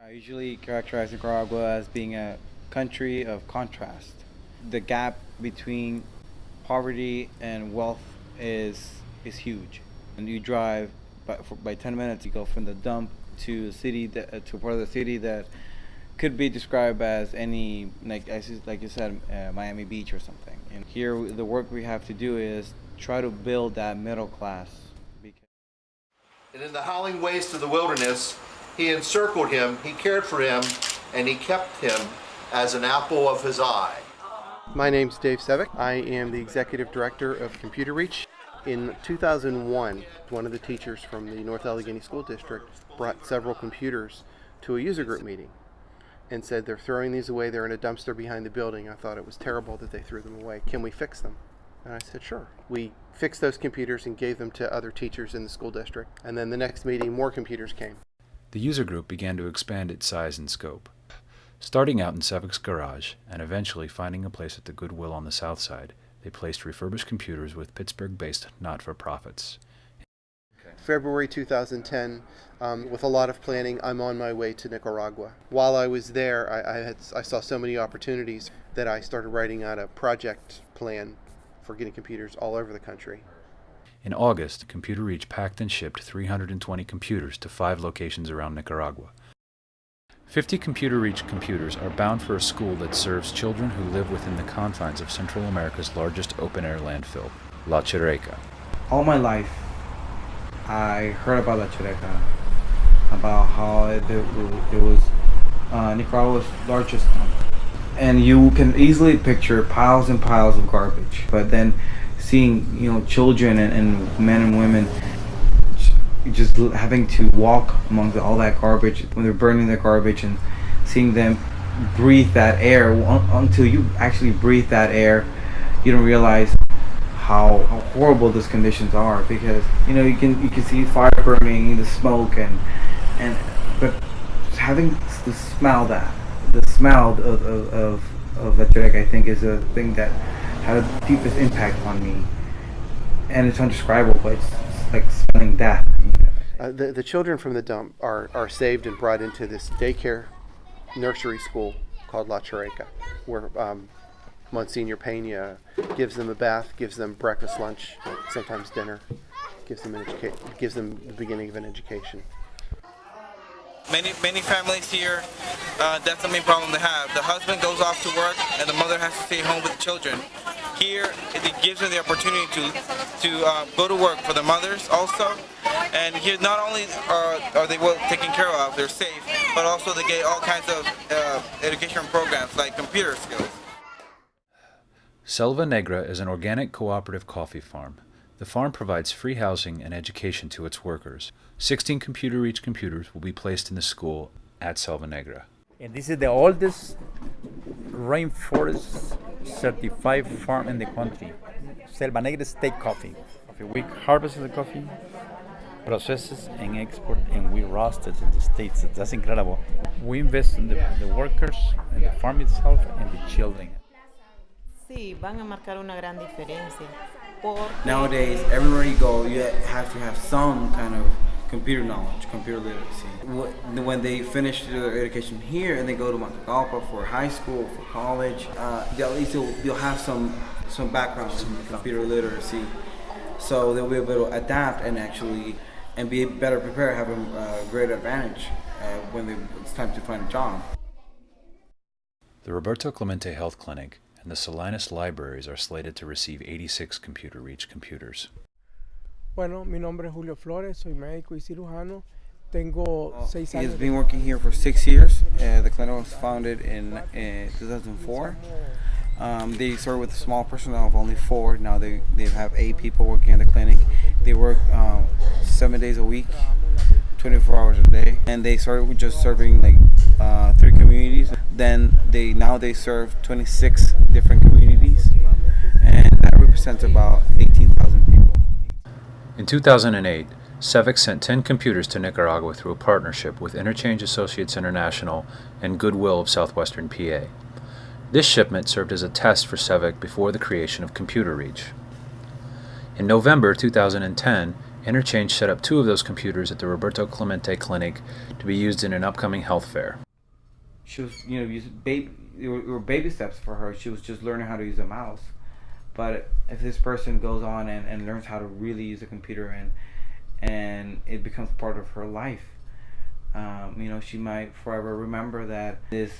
I usually characterize Nicaragua as being a country of contrast. The gap between poverty and wealth is huge. And you drive by 10 minutes, you go from the dump to a city to a part of the city that could be described as any, like you said, Miami Beach or something. And here, the work we have to do is try to build that middle class. And in the howling waste of the wilderness, he encircled him, he cared for him, and he kept him as an apple of his eye. My name's Dave Sevick. I am the Executive Director of Computer Reach. In 2001, one of the teachers from the North Allegheny School District brought several computers to a user group meeting and said, they're throwing these away, they're in a dumpster behind the building. I thought it was terrible that they threw them away. Can we fix them? And I said, sure. We fixed those computers and gave them to other teachers in the school district. And then the next meeting, more computers came. The user group began to expand its size and scope. Starting out in Sevick's garage and eventually finding a place at the Goodwill on the south side, they placed refurbished computers with Pittsburgh-based not-for-profits. February 2010, with a lot of planning, I'm on my way to Nicaragua. While I was there, I saw so many opportunities that I started writing out a project plan for getting computers all over the country. In August, Computer Reach packed and shipped 320 computers to 5 locations around Nicaragua. 50 Computer Reach computers are bound for a school that serves children who live within the confines of Central America's largest open-air landfill, La Chureca. All my life, I heard about La Chureca, about how it was Nicaragua's largest dump. And you can easily picture piles and piles of garbage. But then seeing, children and men and women just having to walk among all that garbage when they're burning their garbage and seeing them breathe that air. Until you actually breathe that air, you don't realize how horrible those conditions are, because you can see fire burning, the smoke, but having to smell that, the smell of La Chureca, I think, is a thing that had the deepest impact on me, and it's undescribable. But it's like smelling death. The children from the dump are saved and brought into this daycare nursery school called La Chureca, where Monsignor Peña gives them a bath, gives them breakfast, lunch, sometimes dinner, gives them the beginning of an education. Many families here, that's the main problem they have. The husband goes off to work and the mother has to stay home with the children. Here, it gives them the opportunity to go to work for the mothers also. And here, not only are they well taken care of, they're safe, but also they get all kinds of education programs like computer skills. Selva Negra is an organic cooperative coffee farm. The farm provides free housing and education to its workers. 16 Computer Reach computers will be placed in the school at Selva Negra. And this is the oldest rainforest certified farm in the country. Selva Negra State Coffee. We harvest the coffee, process it and export, and we roast it in the States. That's incredible. We invest in the workers, in the farm itself, and the children. Sí, van a marcar una gran diferencia. Nowadays, everywhere you go, you have to have some kind of computer knowledge, computer literacy. When they finish their education here and they go to Managua for high school, for college, at least they'll have some background in computer literacy, so they'll be able to adapt and be better prepared, have a great advantage when it's time to find a job. The Roberto Clemente Health Clinic and the Salinas Libraries are slated to receive 86 Computer Reach computers. Bueno, mi nombre es Julio Flores, soy médico y cirujano. Tengo 6 años. He's been working here for 6 years. The clinic was founded in 2004. They started with a small personnel of only 4. Now they have 8 people working at the clinic. They work 7 days a week, 24 hours a day. And they started with just serving 3 communities. Then they serve 26 different communities, and that represents about 18,000 people. In 2008, Sevick sent 10 computers to Nicaragua through a partnership with innerCHANGE Associates International and Goodwill of Southwestern PA. This shipment served as a test for Sevick before the creation of Computer Reach. In November 2010, innerCHANGE set up 2 of those computers at the Roberto Clemente Clinic to be used in an upcoming health fair. She was, there were baby steps for her. She was just learning how to use a mouse. But if this person goes on and learns how to really use a computer and it becomes part of her life, she might forever remember that this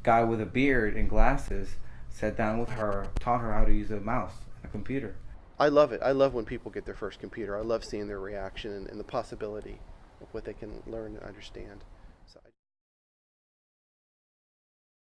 guy with a beard and glasses sat down with her, taught her how to use a mouse and a computer. I love it. I love when people get their first computer. I love seeing their reaction and the possibility of what they can learn and understand.